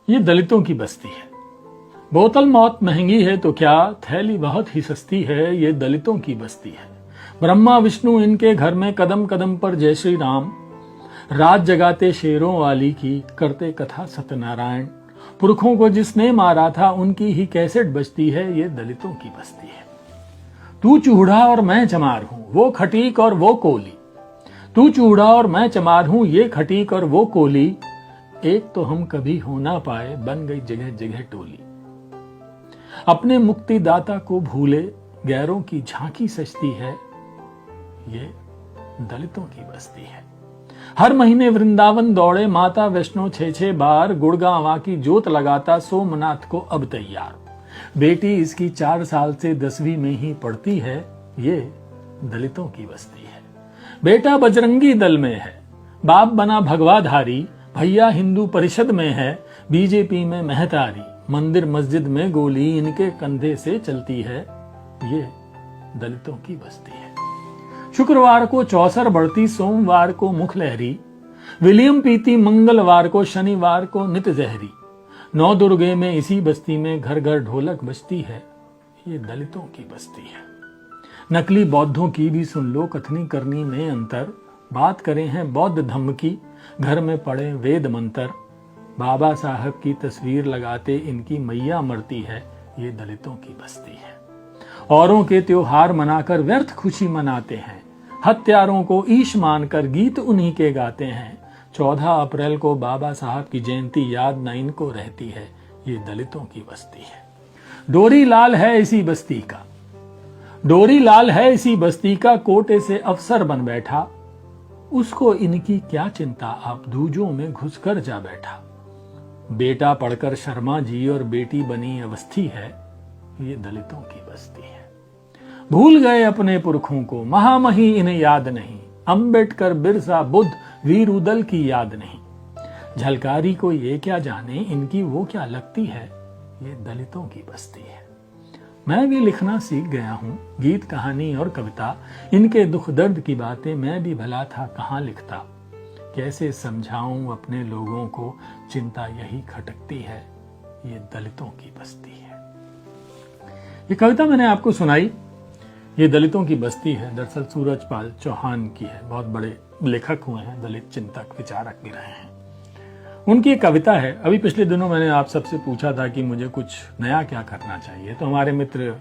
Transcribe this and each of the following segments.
ये दलितों की बस्ती है। बोतल मौत महंगी है तो क्या, थैली बहुत ही सस्ती है, ये दलितों की बस्ती है। ब्रह्मा विष्णु इनके घर में कदम कदम पर जय श्री राम, रात जगाते शेरों वाली की, करते कथा सत्यनारायण। पुरखों को जिसने मारा था उनकी ही कैसेट बजती है, ये दलितों की बस्ती है। तू चूड़ा और मैं चमार हूं, वो खटीक और वो कोली। तू चूड़ा और मैं चमार हूं, ये खटीक और वो कोली। एक तो हम कभी हो ना पाए, बन गई जगह जगह टोली। अपने मुक्तिदाता को भूले, गैरों की झांकी सजती है, ये दलितों की बस्ती है। हर महीने वृंदावन दौड़े माता वैष्णो 6-6 बार, गुड़गांवा की जोत लगाता सोमनाथ को अब तैयार। बेटी इसकी 4 साल से 10वीं में ही पढ़ती है, ये दलितों की बस्ती है। बेटा बजरंगी दल में है, बाप बना भगवाधारी, भैया हिंदू परिषद में है, बीजेपी में महतारी। मंदिर मस्जिद में गोली इनके कंधे से चलती है, ये दलितों की बस्ती है। शुक्रवार को चौसर बढ़ती, सोमवार को मुखलहरी, विलियम पीती मंगलवार को, शनिवार को नित जहरी। नौ दुर्गे में इसी बस्ती में घर घर ढोलक बजती है, ये दलितों की बस्ती है। नकली बौद्धों की भी सुन लो कथनी करनी में अंतर, बात करें हैं बौद्ध धम्म की, घर में पड़े वेद मंत्र। बाबा साहब की तस्वीर लगाते इनकी मैया मरती है, ये दलितों की बस्ती है। औरों के त्योहार मनाकर व्यर्थ खुशी मनाते हैं, हत्यारों को ईश मानकर गीत उन्हीं के गाते हैं। 14 अप्रैल को बाबा साहब की जयंती याद न इनको रहती है, ये दलितों की बस्ती है। डोरी लाल है इसी बस्ती का, डोरी लाल है इसी बस्ती का, कोटे से अफसर बन बैठा। उसको इनकी क्या चिंता, आप दूजों में घुसकर जा बैठा। बेटा पढ़कर शर्मा जी और बेटी बनी अवस्थी है, ये दलितों की बस्ती है। भूल गए अपने पुरखों को, महामही इन्हें याद नहीं। अंबेडकर बिरसा बुद्ध वीर उदल की याद नहीं। झलकारी को ये क्या जाने, इनकी वो क्या लगती है, ये दलितों की बस्ती है। मैं भी लिखना सीख गया हूँ, गीत कहानी और कविता, इनके दुख दर्द की बातें मैं भी भला था कहाँ लिखता। कैसे समझाऊं अपने लोगों को, चिंता यही खटकती है, ये दलितों की बस्ती है। ये कविता मैंने आपको सुनाई, ये दलितों की बस्ती है, दरअसल सूरजपाल चौहान की है। बहुत बड़े लेखक हुए हैं, दलित चिंतक विचारक भी रहे हैं। उनकी एक कविता है। अभी पिछले दिनों मैंने आप सबसे पूछा था कि मुझे कुछ नया क्या करना चाहिए, तो हमारे मित्र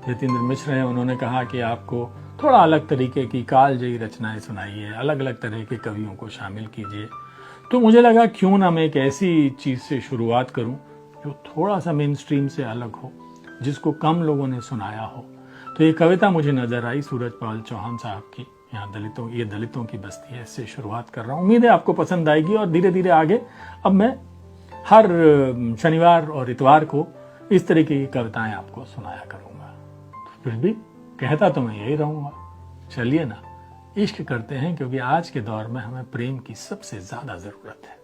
यतीन्द्र मिश्र हैं, उन्होंने कहा कि आपको थोड़ा अलग तरीके की कालजयी रचनाएं सुनाइए, अलग अलग तरह के कवियों को शामिल कीजिए। तो मुझे लगा क्यों ना मैं एक ऐसी चीज से शुरुआत करूं जो थोड़ा सा मेन स्ट्रीम से अलग हो, जिसको कम लोगों ने सुनाया हो। तो ये कविता मुझे नजर आई सूरजपाल चौहान साहब की, यहाँ ये दलितों की बस्ती है, इससे शुरुआत कर रहा हूँ। उम्मीद है आपको पसंद आएगी और धीरे धीरे आगे अब मैं हर शनिवार और इतवार को इस तरीके की कविताएं आपको सुनाया करूंगा। तो फिर भी कहता तो मैं यही रहूंगा, चलिए ना इश्क करते हैं, क्योंकि आज के दौर में हमें प्रेम की सबसे ज्यादा जरूरत है।